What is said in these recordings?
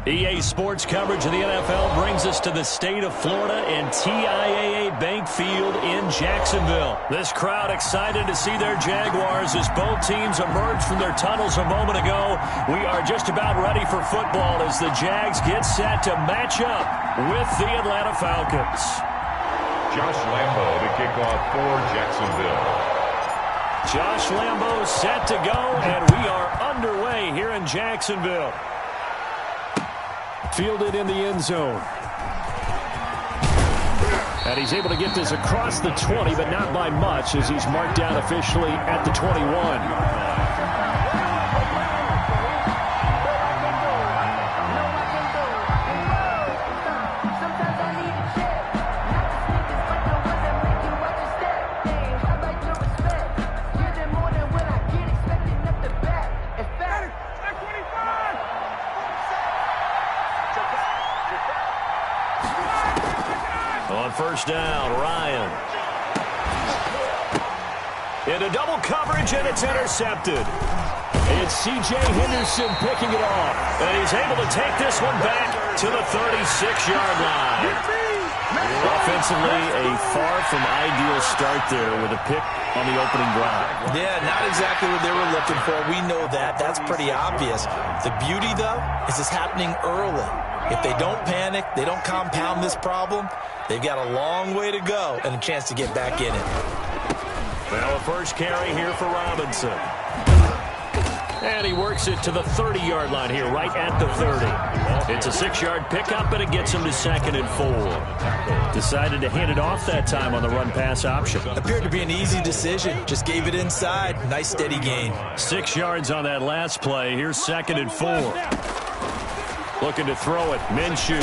EA Sports coverage of the NFL brings us to the state of Florida and TIAA Bank Field in Jacksonville. This crowd excited to see their Jaguars as both teams emerge from their tunnels a moment ago. We are just about ready for football as the Jags get set to match up with the Atlanta Falcons. Josh Lambo to kick off for Jacksonville. Josh Lambo set to go, and we are underway here in Jacksonville. Fielded in the end zone. And he's able to get this across the 20, but not by much as he's marked down officially at the 21. First down, Ryan. Into double coverage, and it's intercepted. It's C.J. Henderson picking it off. And he's able to take this one back to the 36-yard line. Offensively, a far from ideal start there with a pick on the opening drive. Yeah, not exactly what they were looking for. We know that. That's pretty obvious. The beauty, though, is it's happening early. If they don't panic, they don't compound this problem, they've got a long way to go and a chance to get back in it. Well, a first carry here for Robinson. And he works it to the 30-yard line here, right at the 30. It's a 6-yard pickup, and it gets him to 2nd and 4. Decided to hand it off that time on the run-pass option. Appeared to be an easy decision. Just gave it inside. Nice, steady gain. 6 yards on that last play. Here's 2nd and 4. Looking to throw it. Minshew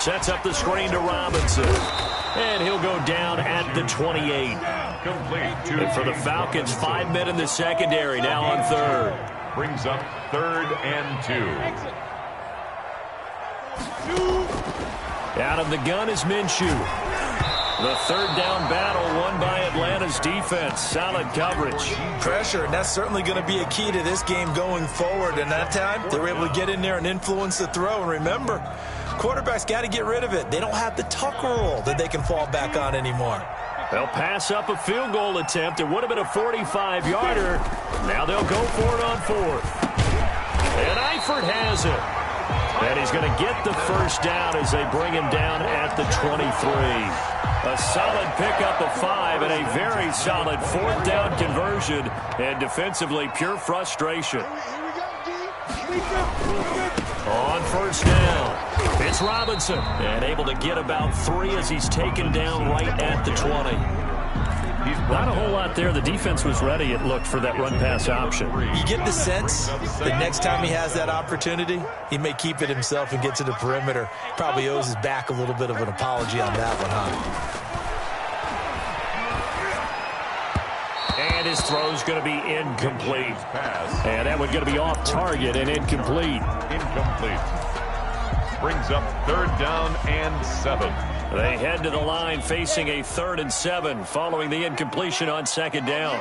sets up the screen to Robinson. And he'll go down at the 28. And for the Falcons, 5 men in the secondary, now on third. Brings up 3rd and 2. Out of the gun is Minshew. The third down battle won by Atlanta's defense. Solid coverage. Pressure, and that's certainly going to be a key to this game going forward. And that time, they were able to get in there and influence the throw. And remember, quarterbacks got to get rid of it. They don't have the tuck rule that they can fall back on anymore. They'll pass up a field goal attempt. It would have been a 45-yarder. Now they'll go for it on 4th. And Eifert has it. And he's going to get the first down as they bring him down at the 23. A solid pickup of 5 and a very solid 4th down conversion. And defensively, pure frustration. On first down, it's Robinson. And able to get about 3 as he's taken down right at the 20. Not a whole lot there. The defense was ready, it looked, for that run-pass option. You get the sense that next time he has that opportunity, he may keep it himself and get to the perimeter. Probably owes his back a little bit of an apology on that one, huh? And his throw's going to be incomplete. And that one's going to be off target and incomplete. Incomplete. Brings up 3rd down and 7. They head to the line facing a 3rd and 7 following the incompletion on 2nd down.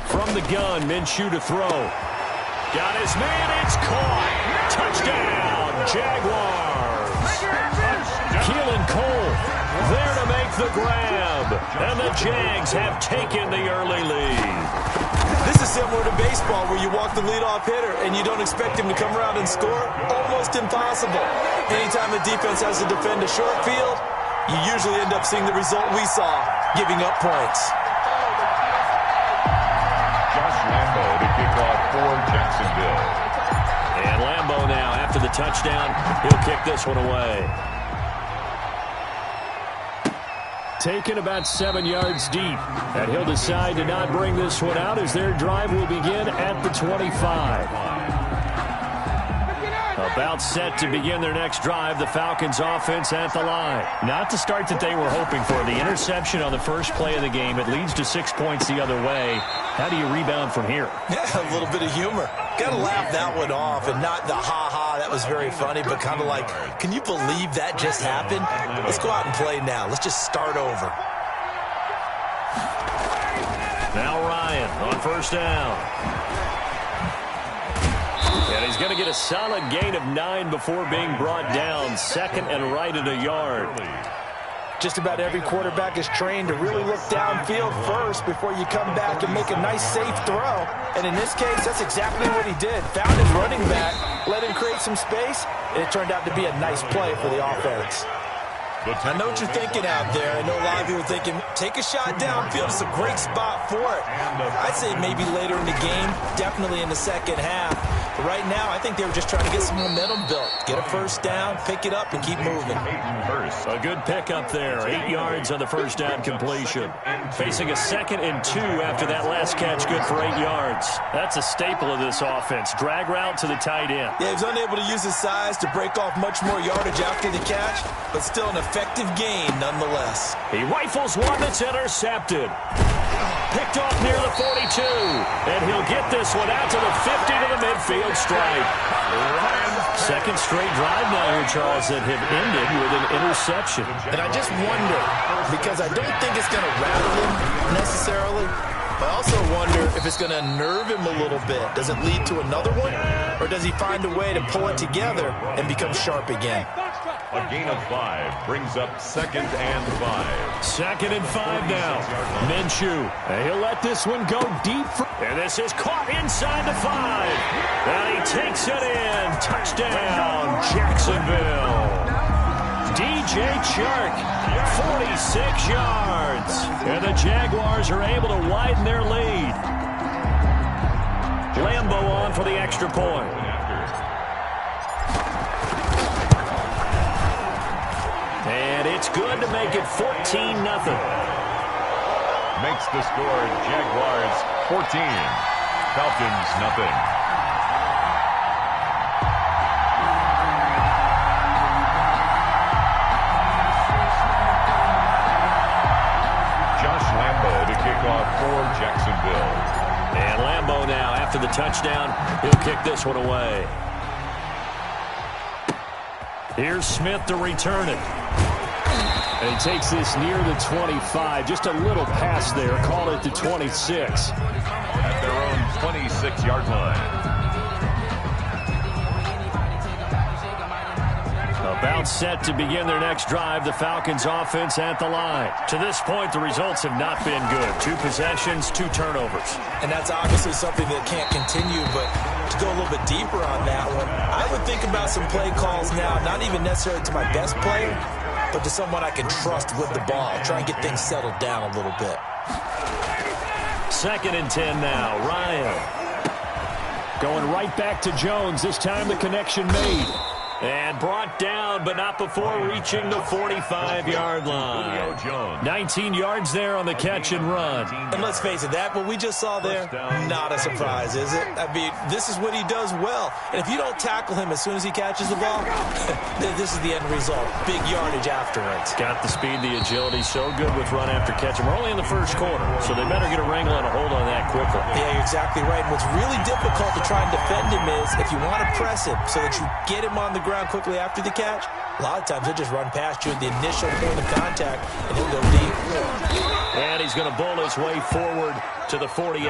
From the gun, Minshew to throw. Got his man, it's caught. Touchdown, Jaguars. Keelan Cole there to make the grab. And the Jags have taken the early lead. This is similar to baseball where you walk the leadoff hitter and you don't expect him to come around and score. Almost impossible. Anytime the defense has to defend a short field, you usually end up seeing the result we saw, giving up points. Josh Lambo to kick off for Jacksonville. And Lambo now, after the touchdown, he'll kick this one away. Taken about 7 yards deep. And he'll decide to not bring this one out as their drive will begin at the 25. About set to begin their next drive, the Falcons offense at the line. Not the start that they were hoping for. The interception on the first play of the game, it leads to 6 points the other way. How do you rebound from here? Yeah, a little bit of humor. Got to laugh that one off, and not the ha-ha, that was very funny, but kind of like, can you believe that just happened? Let's go out and play now. Let's just start over. Now Ryan. on first down. And he's going to get a solid gain of 9 before being brought down. Second and right at a yard. Just about every quarterback is trained to really look downfield first before you come back and make a nice, safe throw. And in this case, that's exactly what he did. Found his running back, let him create some space, and it turned out to be a nice play for the offense. I know what you're thinking out there. I know a lot of people are thinking, take a shot downfield. It's a great spot for it. I'd say maybe later in the game, definitely in the second half. But right now, I think they were just trying to get some momentum built. Get a first down, pick it up, and keep moving. A good pickup there. 8 yards on the first down completion. Facing a 2nd and 2 after that last catch, good for 8 yards. That's a staple of this offense. Drag route to the tight end. Yeah, he was unable to use his size to break off much more yardage after the catch, but still an effective gain nonetheless. He rifles one that's intercepted. Picked off near the 42. And he'll get this one out to the 50 to the midfield stripe. Second straight drive now here, Charles, that have ended with an interception. And I just wonder, because I don't think it's going to rattle him necessarily, but I also wonder if it's going to unnerve him a little bit. Does it lead to another one? Or does he find a way to pull it together and become sharp again? A gain of 5 brings up 2nd and 5. 2nd and 5 now. Minshew. He'll let this one go deep. And this is caught inside the 5. And he takes it in. Touchdown, Jacksonville. DJ Chark, 46 yards. And the Jaguars are able to widen their lead. Lambo on for the extra point. And it's good to make it 14-0. Makes the score Jaguars 14, Falcons nothing. Josh Lambo to kick off for Jacksonville. And Lambo now, after the touchdown, he'll kick this one away. Here's Smith to return it. And he takes this near the 25. Just a little pass there. Call it the 26. At their own 26-yard line. About set to begin their next drive. The Falcons offense at the line. To this point, the results have not been good. 2 possessions, 2 turnovers. And that's obviously something that can't continue, but to go a little bit deeper on that one, I would think about some play calls now, not even necessarily to my best player, but to someone I can trust with the ball. Try and get things settled down a little bit. 2nd and 10 now. Ryan. Going right back to Jones. This time the connection made. And brought down, but not before reaching the 45-yard line. 19 yards there on the catch and run. And let's face it, that what we just saw there, not a surprise, is it? I mean, this is what he does well. And if you don't tackle him as soon as he catches the ball, this is the end result. Big yardage afterwards. Got the speed, the agility, so good with run after catch. And we're only in the first quarter, so they better get a wrangle and a hold on that quickly. Yeah, you're exactly right. And what's really difficult to try and defend him is if you want to press him so that you get him on the ground quickly after the catch, a lot of times he'll just run past you at the initial point of contact, and he'll go deep. And he's going to bowl his way forward to the 48. 4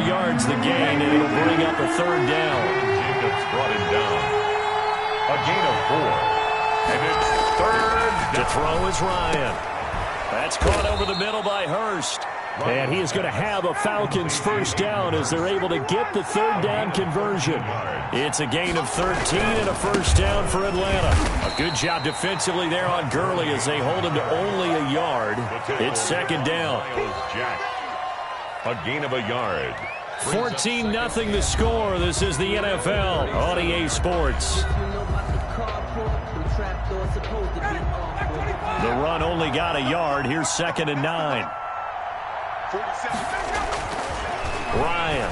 yards the gain, and it'll bring up a 3rd down. Jacobs brought him down. A gain of 4. And it's 3rd down. To throw is Ryan. That's caught over the middle by Hurst. And he is going to have a Falcons first down as they're able to get the 3rd down conversion. It's a gain of 13 and a first down for Atlanta. A good job defensively there on Gurley as they hold him to only a yard. It's 2nd down. A gain of a yard. 14-0 the score. This is the NFL on EA Sports. The run only got a yard. Here's 2nd and 9. Ryan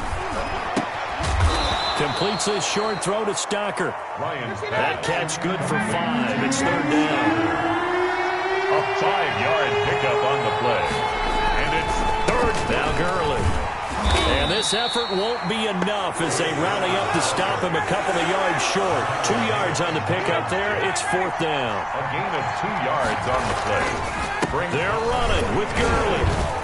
completes his short throw to Stocker. That catch good for 5. It's 3rd down. A 5-yard pickup on the play. And it's 3rd down. Gurley. And this effort won't be enough as they rally up to stop him a couple of yards short. 2 yards on the pickup there. It's 4th down. A gain of 2 yards on the play. They're running with Gurley.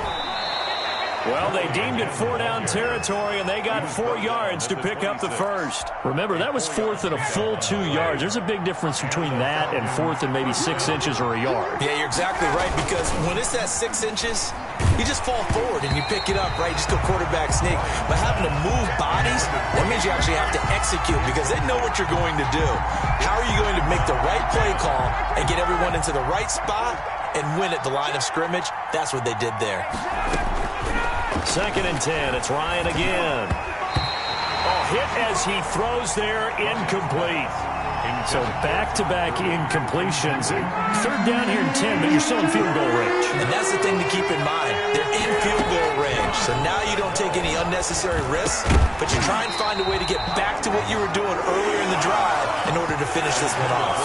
Well, they deemed it 4-down territory, and they got 4 yards to pick up the first. Remember, that was 4th and a full 2 yards. There's a big difference between that and 4th and maybe 6 inches or a yard. Yeah, you're exactly right, because when it's at 6 inches, you just fall forward and you pick it up, right? You just go quarterback sneak. But having to move bodies, that means you actually have to execute because they know what you're going to do. How are you going to make the right play call and get everyone into the right spot and win at the line of scrimmage? That's what they did there. 2nd and 10. It's Ryan again. Oh, hit as he throws there, incomplete. So back-to-back incompletions. 3rd down here in 10, but you're still in field goal range. And that's the thing to keep in mind. They're in field goal range. So now you don't take any unnecessary risks, but you try and find a way to get back to what you were doing earlier in the drive in order to finish this one off.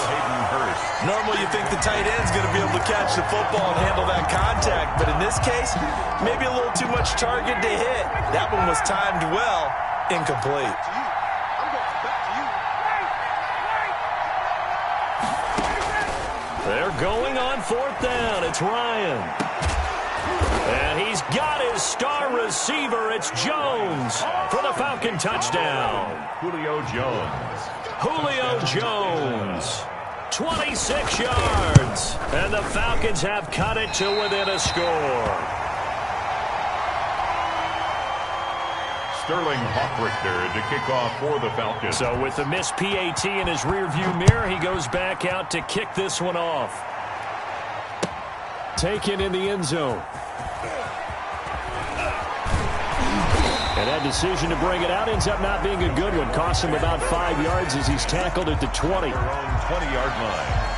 Normally you think the tight end's going to be able to catch the football and handle that contact, but in this case, maybe a little too much target to hit. That one was timed well, incomplete. They're going on 4th down. It's Ryan. And he's got his star receiver. It's Jones for the Falcon touchdown. Julio Jones. Julio Jones. 26 yards. And the Falcons have cut it to within a score. Sterling Hawkrichter to kick off for the Falcons. So with the missed PAT in his rearview mirror, he goes back out to kick this one off. Taken in the end zone. And that decision to bring it out ends up not being a good one. Costs him about 5 yards as he's tackled at the 20. Their own 20-yard line.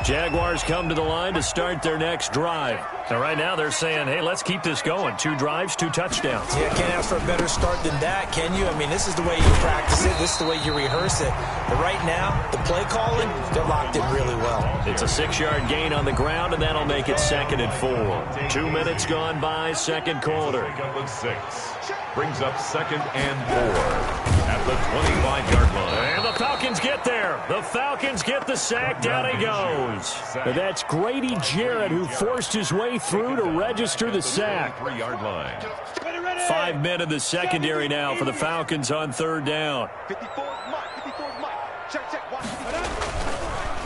Jaguars come to the line to start their next drive. So right now they're saying, hey, let's keep this going. 2 drives, 2 touchdowns. Yeah, can't ask for a better start than that, can you? I mean, this is the way you practice it. This is the way you rehearse it. But right now, the play calling, they're locked in really well. It's a 6-yard gain on the ground, and that'll make it 2nd and 4. 2 minutes gone by, 2nd quarter. Brings up 2nd and 4 at the 25-yard line. And the Falcons get there. The Falcons get the sack. Down he goes. And that's Grady Jarrett who forced his way through to register the sack. 3-yard line. 5 men in the secondary now for the Falcons on 3rd down.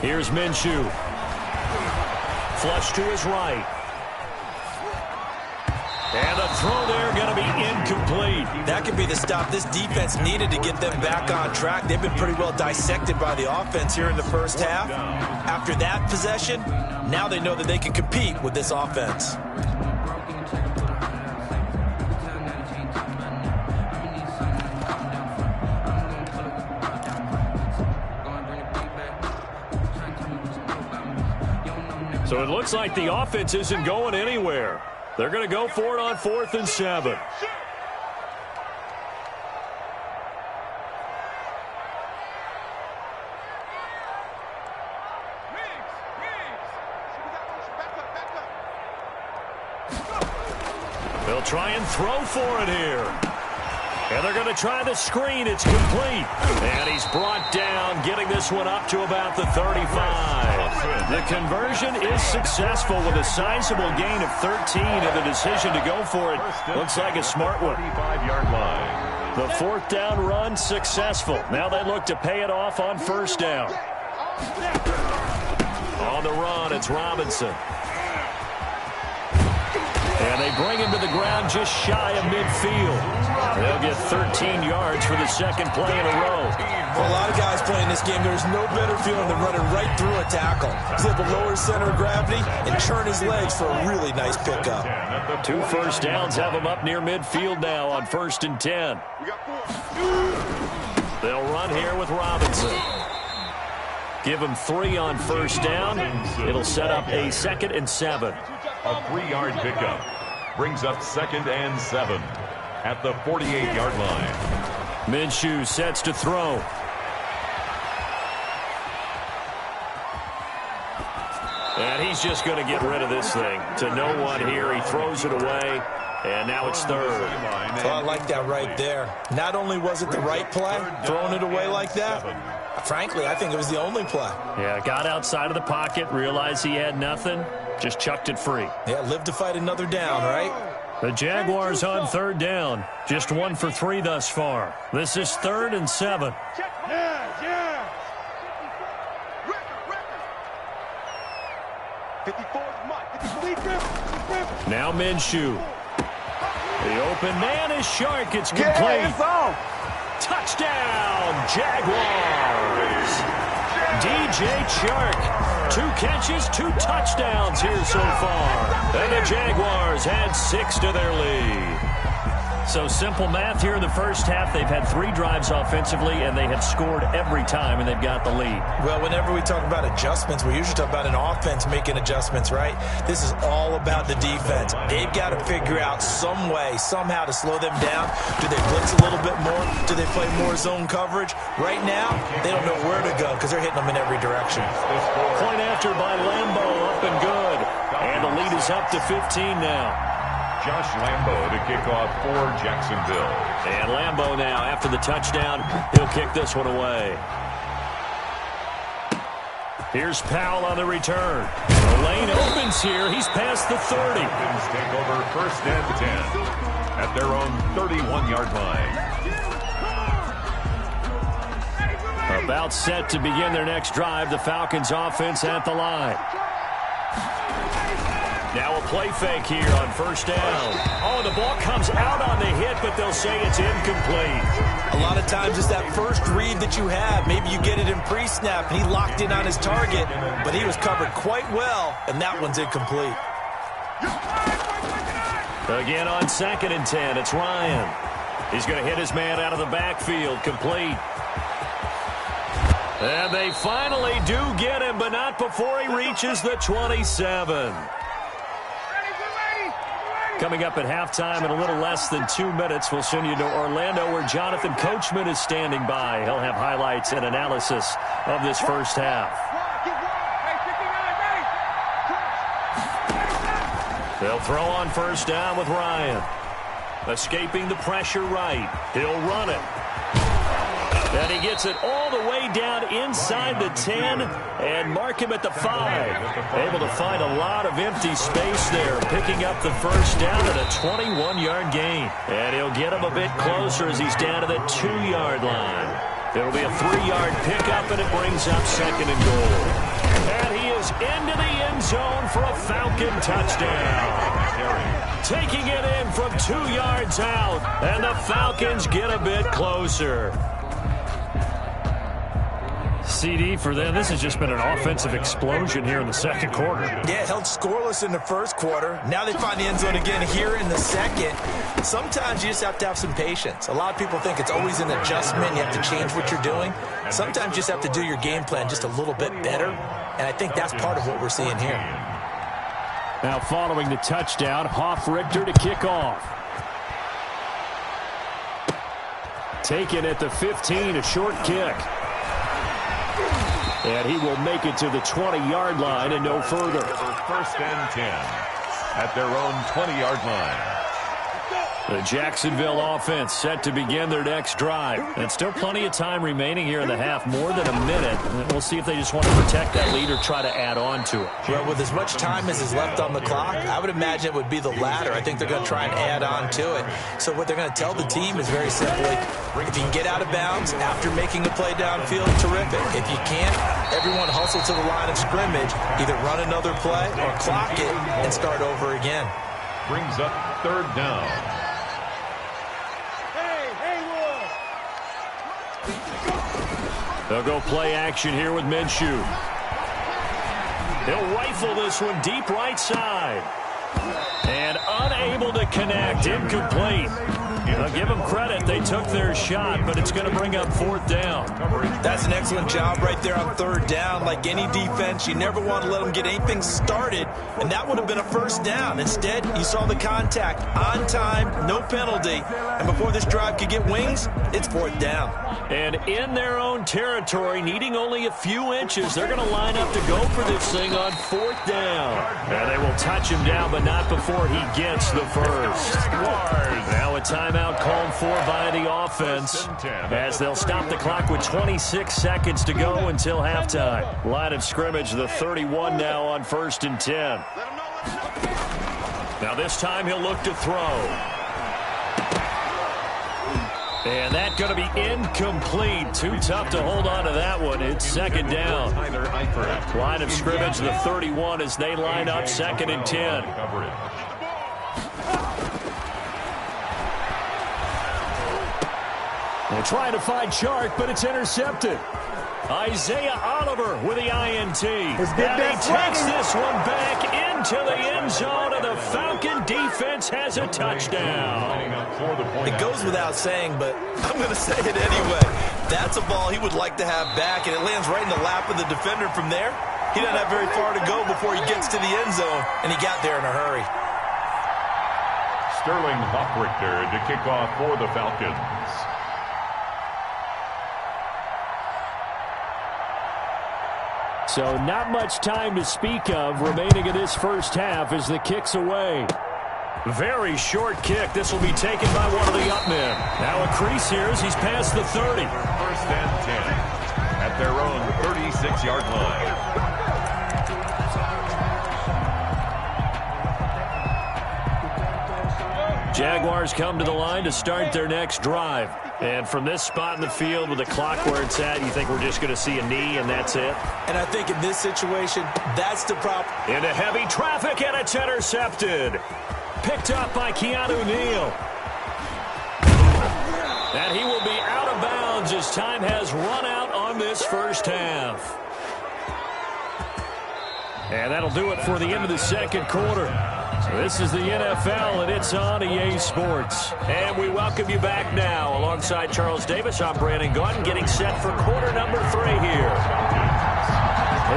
Here's Minshew. Flush to his right. And the throw there going to be incomplete. That could be the stop this defense needed to get them back on track. They've been pretty well dissected by the offense here in the first half. After that possession, now they know that they can compete with this offense. So it looks like the offense isn't going anywhere. They're going to go for it on 4th and 7. They'll try and throw for it here. And they're going to try the screen. It's complete. And he's brought down, getting this one up to about the 35. The conversion is successful with a sizable gain of 13, and the decision to go for it looks like a smart one. 35-yard line. The 4th down run successful. Now they look to pay it off on 1st down. On the run, it's Robinson. And they bring him to the ground just shy of midfield. They'll get 13 yards for the 2nd play in a row. For a lot of guys playing this game, there's no better feeling than running right through a tackle. Clip a lower center of gravity and turn his legs for a really nice pickup. 2 first downs have him up near midfield now on 1st and 10. They'll run here with Robinson. Give him 3 on 1st down. It'll set up a 2nd and 7. A 3-yard pickup brings up 2nd and 7 at the 48-yard line. Minshew sets to throw. And he's just going to get rid of this thing. To no one here. He throws it away. And now it's 3rd. Well, I like that right there. Not only was it the right play, throwing it away like that, frankly, I think it was the only play. Yeah, got outside of the pocket, realized he had nothing, just chucked it free. Yeah, live to fight another down, right? The Jaguars on third down. Just 1 for 3 thus far. This is 3rd and 7. Now Minshew. The open man is Shark. It's complete. Touchdown, Jaguars. DJ Chark. 2 catches, 2 touchdowns here so far. And the Jaguars had 6 to their lead. So simple math here in the first half. They've had 3 drives offensively, and they have scored every time, and they've got the lead. Well, whenever we talk about adjustments, we usually talk about an offense making adjustments, right? This is all about the defense. They've got to figure out some way, somehow to slow them down. Do they blitz a little bit more? Do they play more zone coverage? Right now, they don't know where to go because they're hitting them in every direction. Point after by Lambo, up and good. And the lead is up to 15 now. Josh Lambo to kick off for Jacksonville. And Lambo now, after the touchdown, he'll kick this one away. Here's Powell on the return. The lane opens here. He's past the 30. Falcons take over 1st and 10 at their own 31-yard line. About set to begin their next drive. The Falcons offense at the line. Now a play fake here on 1st down. Oh, the ball comes out on the hit, but they'll say it's incomplete. A lot of times it's that first read that you have. Maybe you get it in pre-snap, and he locked in on his target, but he was covered quite well, and that one's incomplete. Again on 2nd and 10, it's Ryan. He's going to hit his man out of the backfield, complete. And they finally do get him, but not before he reaches the 27. Coming up at halftime in a little less than 2 minutes, we'll send you to Orlando where Jonathan Coachman is standing by. He'll have highlights and analysis of this first half. They'll throw on 1st down with Ryan. Escaping the pressure right. He'll run it. And he gets it all the way down inside the 10 and mark him at the 5. Able to find a lot of empty space there, picking up the 1st down at a 21-yard gain. And he'll get him a bit closer as he's down to the 2-yard line. It'll be a 3-yard pickup, and it brings up 2nd and goal. And he is into the end zone for a Falcon touchdown. Taking it in from 2 yards out, and the Falcons get a bit closer. CD for them. This has just been an offensive explosion here in the 2nd quarter. Yeah, held scoreless in the 1st quarter. Now they find the end zone again here in the 2nd. Sometimes you just have to have some patience. A lot of people think it's always an adjustment. You have to change what you're doing. Sometimes you just have to do your game plan just a little bit better, and I think that's part of what we're seeing here. Now following the touchdown, Hoff-Richter to kick off. Taken at the 15, a short kick. And he will make it to the 20-yard line and no further. 1st and 10 at their own 20-yard line. The Jacksonville offense set to begin their next drive. And still plenty of time remaining here in the half, more than a minute. We'll see if they just want to protect that lead or try to add on to it. Well, with as much time as is left on the clock, I would imagine it would be the latter. I think they're going to try and add on to it. So what they're going to tell the team is very simply, if you can get out of bounds after making a play downfield, terrific. If you can't, everyone hustle to the line of scrimmage, either run another play or clock it and start over again. Brings up 3rd down. They'll go play action here with Minshew. He'll rifle this one deep right side. And unable to connect. Incomplete. I'll give them credit. They took their shot, but it's going to bring up 4th down. That's an excellent job right there on 3rd down. Like any defense, you never want to let them get anything started, and that would have been a 1st down. Instead, you saw the contact on time, no penalty, and before this drive could get wings, it's 4th down. And in their own territory, needing only a few inches, they're going to line up to go for this thing on 4th down. And they will touch him down, but not before he gets the 1st. Now a timeout called for by the offense as they'll stop the clock with 26 seconds to go until halftime. Line of scrimmage, the 31 now on 1st and 10. Now this time he'll look to throw. And that's going to be incomplete. Too tough to hold on to that one. It's second down. Line of scrimmage, the 31 as they line up 2nd and 10. They're trying to find Chark, but it's intercepted. Isaiah Oliver with the INT. And he takes this one back into the end zone, and the Falcon defense has a touchdown. It goes without saying, but I'm going to say it anyway. That's a ball he would like to have back, and it lands right in the lap of the defender from there. He doesn't have very far to go before he gets to the end zone, and he got there in a hurry. Sterling Hoffrichter to kick off for the Falcons. So not much time to speak of remaining in this first half as the kick's away. Very short kick. This will be taken by one of the up men. Now a crease here as he's past the 30. 1st and 10 at their own 36-yard line. Jaguars come to the line to start their next drive. And from this spot in the field with the clock where it's at, you think we're just going to see a knee and that's it? And I think in this situation, that's the problem. Into heavy traffic, and it's intercepted. Picked up by Keanu Neal. And he will be out of bounds as time has run out on this first half. And that'll do it for the end of the second quarter. This is the NFL, and it's on EA Sports. And we welcome you back now. Alongside Charles Davis, I'm Brandon Gaunt, getting set for quarter number 3 here.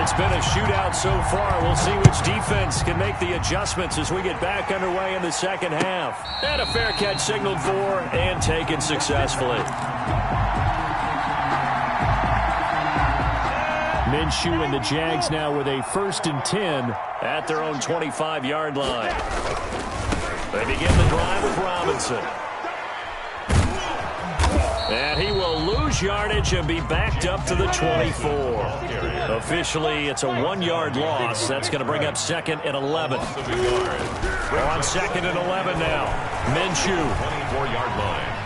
It's been a shootout so far. We'll see which defense can make the adjustments as we get back underway in the second half. And a fair catch signaled for and taken successfully. Minshew and the Jags now with a 1st and 10 at their own 25-yard line. They begin the drive with Robinson. And he will lose yardage and be backed up to the 24. Officially, it's a 1-yard loss. That's going to bring up 2nd and 11. We're on 2nd and 11 now. Minshew. 24-yard line.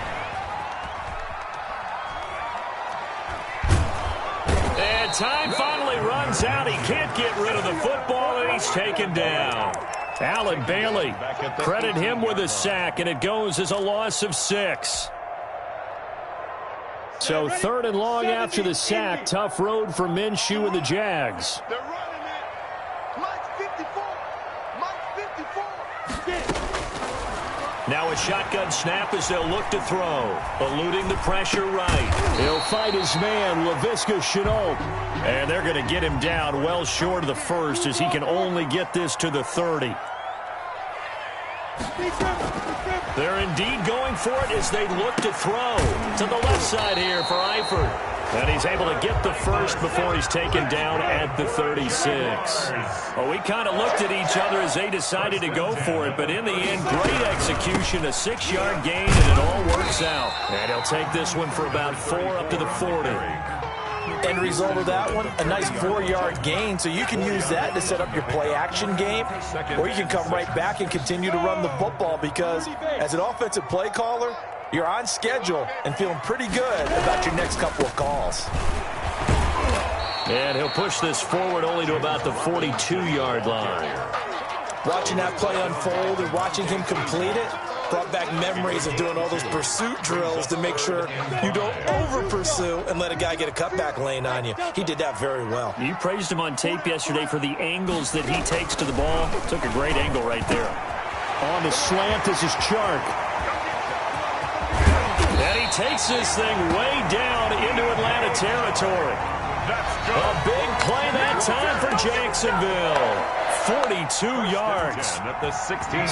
And time finally runs out. He can't get rid of the football, and he's taken down. Allen Bailey, credit him with a sack, and it goes as a loss of 6. So 3rd and long after the sack. Tough road for Minshew and the Jags. They're running it. Mike 54. Mike 54. Now a shotgun snap as they'll look to throw. Eluding the pressure right. He'll fight his man, Laviska Shenault. And they're going to get him down well short of the 1st as he can only get this to the 30. They're indeed going for it as they look to throw. To the left side here for Eifert. And he's able to get the 1st before he's taken down at the 36. Well, we kind of looked at each other as they decided to go for it, but in the end, great execution, a 6-yard gain, and it all works out. And he'll take this one for about 4 up to the 40. End result of that one, a nice 4-yard gain, so you can use that to set up your play-action game, or you can come right back and continue to run the football because as an offensive play caller, you're on schedule and feeling pretty good about your next couple of calls. And he'll push this forward only to about the 42-yard line. Watching that play unfold and watching him complete it brought back memories of doing all those pursuit drills to make sure you don't over-pursue and let a guy get a cutback lane on you. He did that very well. You praised him on tape yesterday for the angles that he takes to the ball. Took a great angle right there. On the slant, this is Chark. And he takes this thing way down into Atlanta territory. A big play that time for Jacksonville. 42 yards.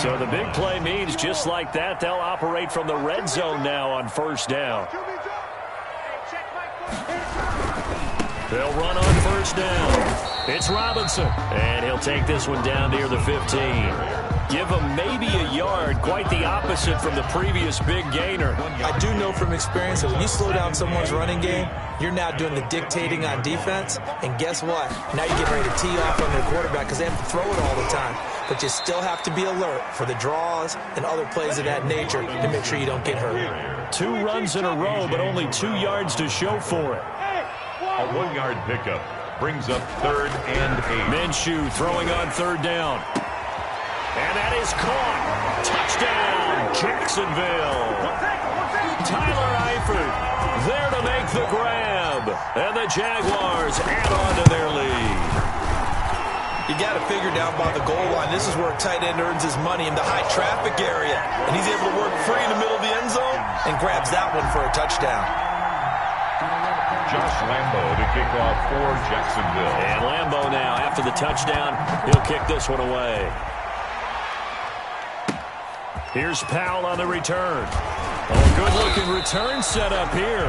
So the big play means just like that, they'll operate from the red zone now on 1st down. They'll run on 1st down. It's Robinson. And he'll take this one down near the 15. give him maybe a yard, quite the opposite from the previous big gainer. I do know from experience that when you slow down someone's running game, you're now doing the dictating on defense, and guess what? Now you're getting ready to tee off on their quarterback because they have to throw it all the time. But you still have to be alert for the draws and other plays of that nature to make sure you don't get hurt. 2 runs in a row, but only 2 yards to show for it. A 1-yard pickup brings up 3rd and 8. Minshew throwing on 3rd down. And that is caught. Touchdown, Jacksonville. Tyler Eifert there to make the grab. And the Jaguars add on to their lead. You got to figure down by the goal line. This is where a tight end earns his money in the high traffic area. And he's able to work free in the middle of the end zone and grabs that one for a touchdown. Josh Lambo to kick off for Jacksonville. And Lambo now, after the touchdown, he'll kick this one away. Here's Powell on the return. Oh, good-looking return set up here.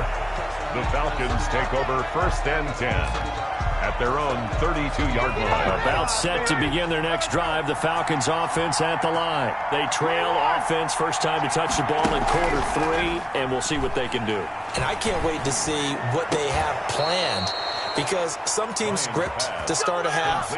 The Falcons take over 1st and 10 at their own 32-yard line. About set to begin their next drive. The Falcons offense at the line. They trail offense, first time to touch the ball in quarter 3, and we'll see what they can do. And I can't wait to see what they have planned, because some teams script to start a half.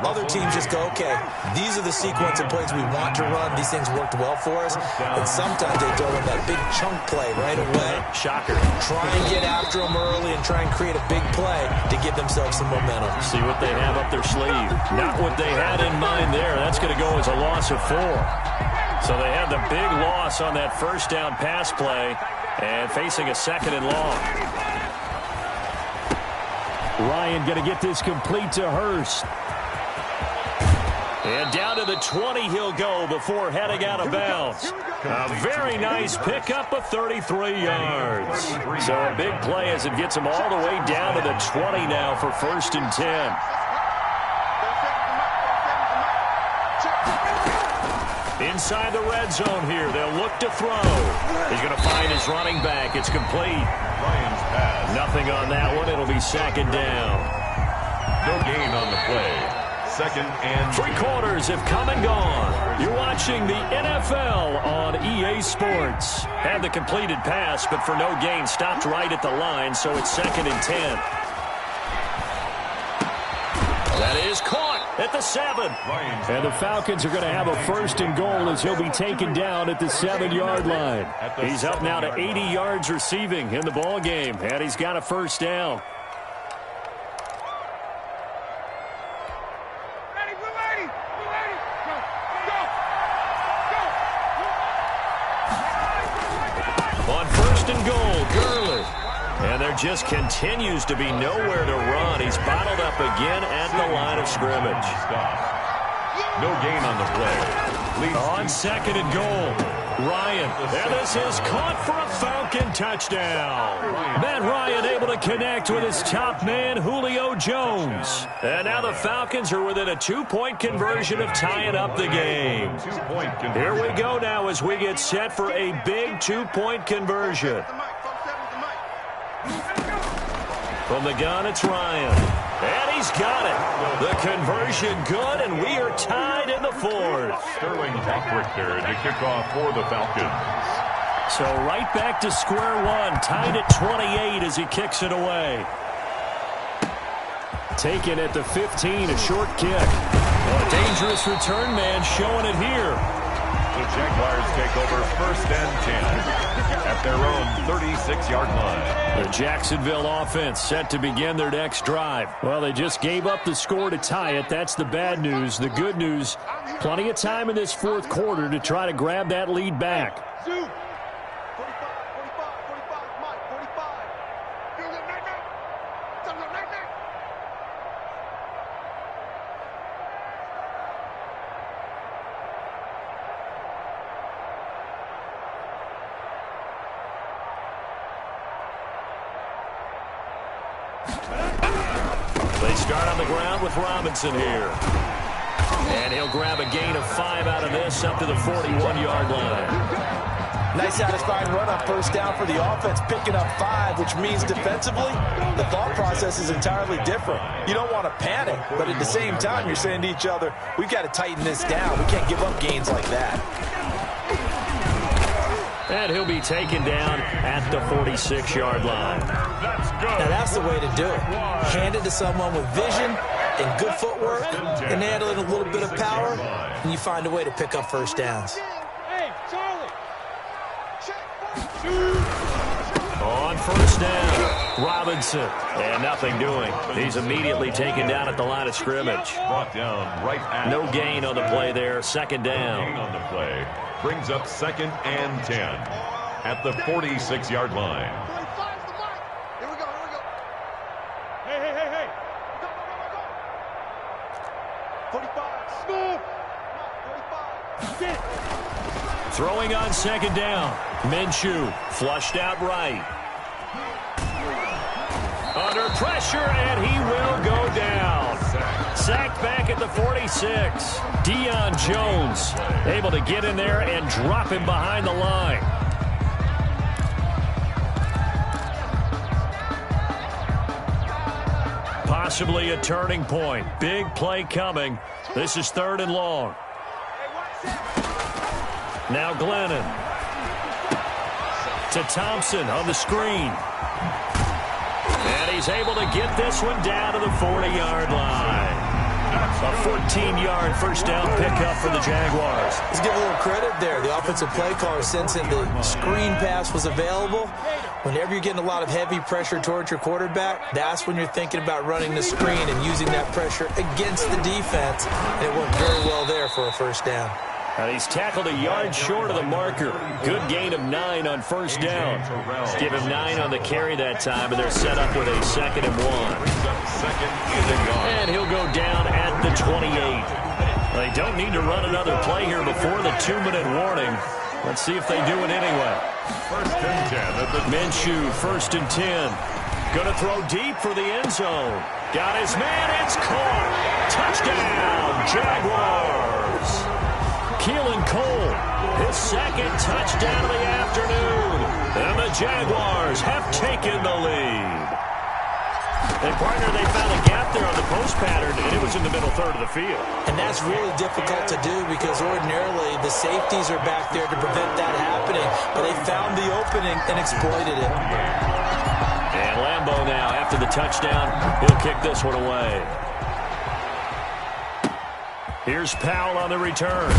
Other teams just go, okay, these are the sequence of plays we want to run. These things worked well for us. And sometimes they throw in that big chunk play right away. Shocker. Try and get after them early and try and create a big play to give themselves some momentum. See what they have up their sleeve. Not what they had in mind there. That's going to go as a loss of 4. So they had the big loss on that first down pass play and facing a 2nd and long. Ryan going to get this complete to Hurst. And down to the 20 he'll go before heading out of bounds. A very nice pickup of 33 yards. So a big play as it gets him all the way down to the 20 now for 1st and 10. Inside the red zone here, they'll look to throw. He's going to find his running back. It's complete. Ryan's pass. Nothing on that one. It'll be 2nd down. No gain on the play. 2nd and 3 quarters have come and gone. You're watching the NFL on EA Sports. Had the completed pass, but for no gain, stopped right at the line, so it's 2nd and 10. That is caught at the 7. And the Falcons are going to have a 1st and goal as he'll be taken down at the 7-yard line. He's up now to 80 yards receiving in the ball game, and he's got a 1st down. On 1st and goal, Gurley. And there just continues to be nowhere to run. He's bottled up again at the line of scrimmage. no gain on the play. On 2nd and goal, Ryan. And this is caught for a Falcon touchdown. Matt Ryan able to connect with his top man, Julio Jones. And now the Falcons are within a 2-point conversion of tying up the game. Here we go now as we get set for a big 2-point conversion. From the gun, it's Ryan. And he's got it. The conversion good, and we are tied in the 4th. Sterling Patrick there to kick off for the Falcons. So right back to square one, tied at 28 as he kicks it away. Taken at the 15, a short kick. A dangerous return man showing it here. The Jaguars take over 1st and 10 at their own 36-yard line. The Jacksonville offense set to begin their next drive. Well, they just gave up the score to tie it. That's the bad news. The good news, plenty of time in this 4th quarter to try to grab that lead back. They start on the ground with Robinson here. And he'll grab a gain of 5 out of this up to the 41-yard line. Nice satisfying run on first down for the offense, picking up 5, which means defensively, the thought process is entirely different. You don't want to panic, but at the same time, you're saying to each other, we've got to tighten this down. We can't give up gains like that. And he'll be taken down at the 46-yard line. Now that's the way to do it. Hand it to someone with vision and good footwork, and handle it a little bit of power, and you find a way to pick up first downs. Hey, Charlie. On first down, Robinson. And nothing doing. He's immediately taken down at the line of scrimmage. Brought down right at No gain on the play there. Second down. gain on the play. Brings up 2nd and 10 at the 46-yard line. 25's the mark. Here we go. Hey. Go. 45. Smooth. 45. Throwing on second down. Minshew flushed out right. Under pressure, and he will go down. Sacked back at the 46. Deion Jones able to get in there and drop him behind the line. Possibly a turning point. Big play coming. This is 3rd and long. Now Glennon. To Thompson on the screen. And he's able to get this one down to the 40-yard line. A 14-yard first down pickup for the Jaguars. Let's give a little credit there. The offensive play caller, sensing the screen pass was available. Whenever you're getting a lot of heavy pressure towards your quarterback, that's when you're thinking about running the screen and using that pressure against the defense. And it worked very well there for a first down. And he's tackled a yard short of the marker. Good gain of 9 on first down. Give him 9 on the carry that time, and they're set up with a 2nd and 1. And he'll go down at the 28. They don't need to run another play here before the 2-minute warning. Let's see if they do it anyway. 1st and 10. Minshew, 1st and 10. Going to throw deep for the end zone. Got his man. It's caught. Touchdown, Jaguars. Keelan Cole, his 2nd touchdown of the afternoon. And the Jaguars have taken the lead. And, partner, they found a gap there on the post pattern, and it was in the middle 3rd of the field. And that's really difficult to do because ordinarily the safeties are back there to prevent that happening. But they found the opening and exploited it. And Lambeau now, after the touchdown, he'll kick this one away. Here's Powell on the return.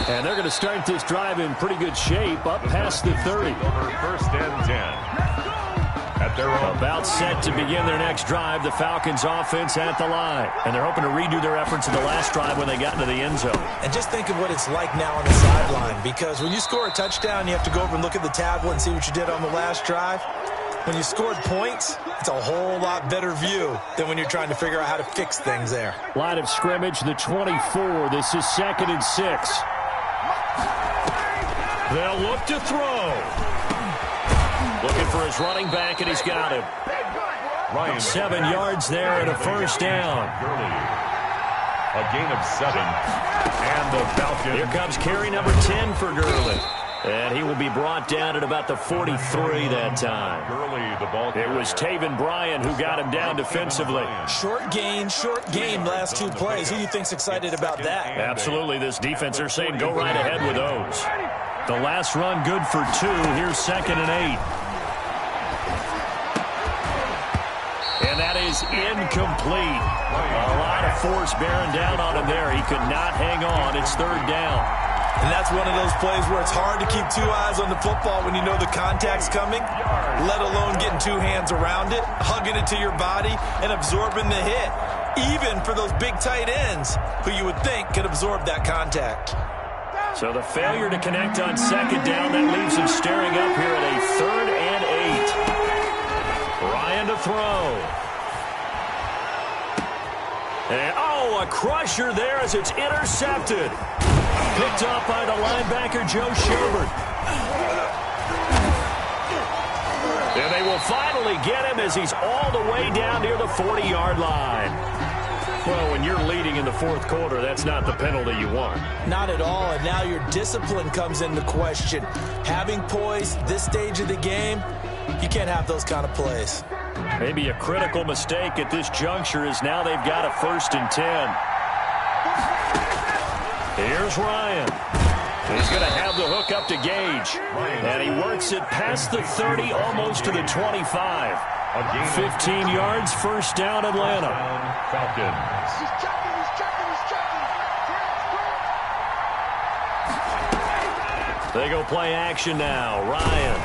And they're going to start this drive in pretty good shape, up past the 30. 1st and 10. At their own. About set to begin their next drive, the Falcons offense at the line. And they're hoping to redo their efforts in the last drive when they got into the end zone. And just think of what it's like now on the sideline, because when you score a touchdown, you have to go over and look at the tablet and see what you did on the last drive. When you scored points, it's a whole lot better view than when you're trying to figure out how to fix things there. Line of scrimmage, the 24. This is 2nd and 6. They'll look to throw. Looking for his running back, and he's got him. Ryan 7 yards there and a first down. Gurley. A gain of 7. And the Falcons. Here comes carry number 10 for Gurley. And he will be brought down at about the 43 that time. Gurley, the ball. It was Taven Bryan who got him down defensively. Short game, last 2 plays. Who do you think's excited about that? Absolutely, this defense, they're saying go right ahead with those. The last run good for 2. Here's 2nd and 8. And that is incomplete. A lot of force bearing down on him there. He could not hang on. It's 3rd down. And that's one of those plays where it's hard to keep 2 eyes on the football when you know the contact's coming, let alone getting 2 hands around it, hugging it to your body, and absorbing the hit, even for those big tight ends who you would think could absorb that contact. So the failure to connect on 2nd down, that leaves him staring up here at a 3rd and 8. Ryan to throw. And, a crusher there as it's intercepted. Picked up by the linebacker, Joe Schobert. And they will finally get him as he's all the way down near the 40-yard line. Well, when you're leading in the fourth quarter, that's not the penalty you want. Not at all, and now your discipline comes into question. Having poise this stage of the game, you can't have those kind of plays. Maybe a critical mistake at this juncture is now they've got a 1st and 10. Here's Ryan. He's going to have the hook up to Gage. And he works it past the 30, almost to the 25. 15 yards, 1st down, Atlanta. Falcons. He's checking, he's checking, he's checking. They go play action now. Ryan.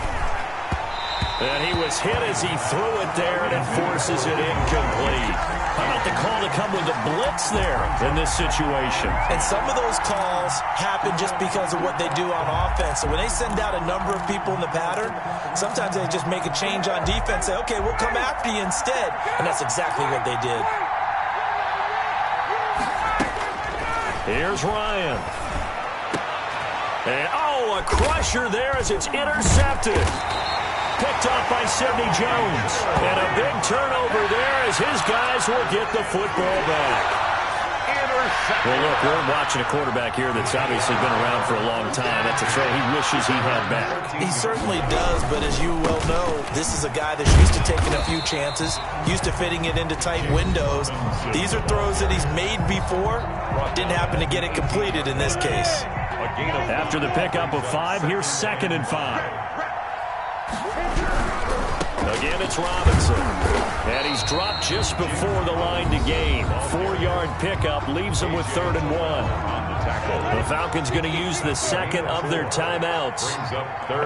And he was hit as he threw it there, and it forces it incomplete. How about the call to come with the blitz there in this situation? And some of those calls happen just because of what they do on offense. So when they send out a number of people in the pattern, sometimes they just make a change on defense, say, okay, we'll come after you instead. And that's exactly what they did. Here's Ryan. And, a crusher there as it's intercepted. Picked off by Sidney Jones. And a big turnover there as his guys will get the football back. Well, look, we're watching a quarterback here that's obviously been around for a long time. That's a throw he wishes he had back. He certainly does, but as you well know, this is a guy that's used to taking a few chances, used to fitting it into tight windows. These are throws that he's made before. Didn't happen to get it completed in this case. After the pickup of 5, here's 2nd and 5. Again, it's Robinson. And he's dropped just before the line to gain. 4-yard pickup leaves him with 3rd and 1. The Falcons going to use the 2nd of their timeouts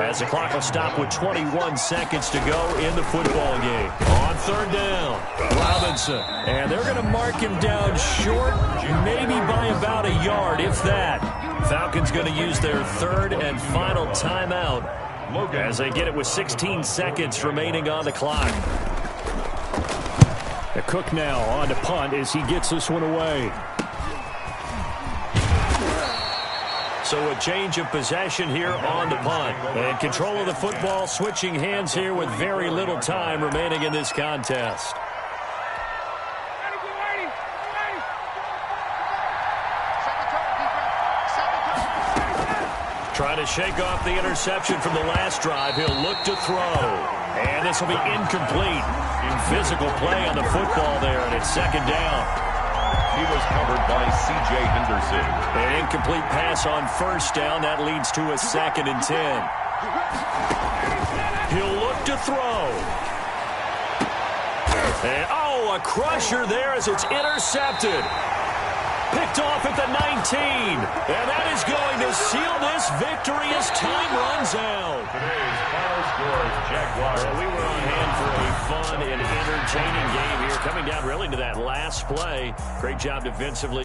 as the clock will stop with 21 seconds to go in the football game. On 3rd down, Robinson. And they're going to mark him down short, maybe by about a yard, if that. Falcons going to use their 3rd and final timeout as they get it with 16 seconds remaining on the clock. The Cook now on to punt as he gets this one away. So a change of possession here on the punt. And control of the football switching hands here with very little time remaining in this contest. Trying to shake off the interception from the last drive. He'll look to throw. And this will be incomplete. Physical play on the football there, and it's 2nd down. He was covered by C.J. Henderson. An incomplete pass on 1st down. That leads to a 2nd and 10. He'll look to throw. And, a crusher there as it's intercepted. Picked off at the 19. And that is going to seal this victory as time runs out. Today's final score is Jaguars. Well, we were on hand for a fun and entertaining game here. Coming down really to that last play. Great job defensively.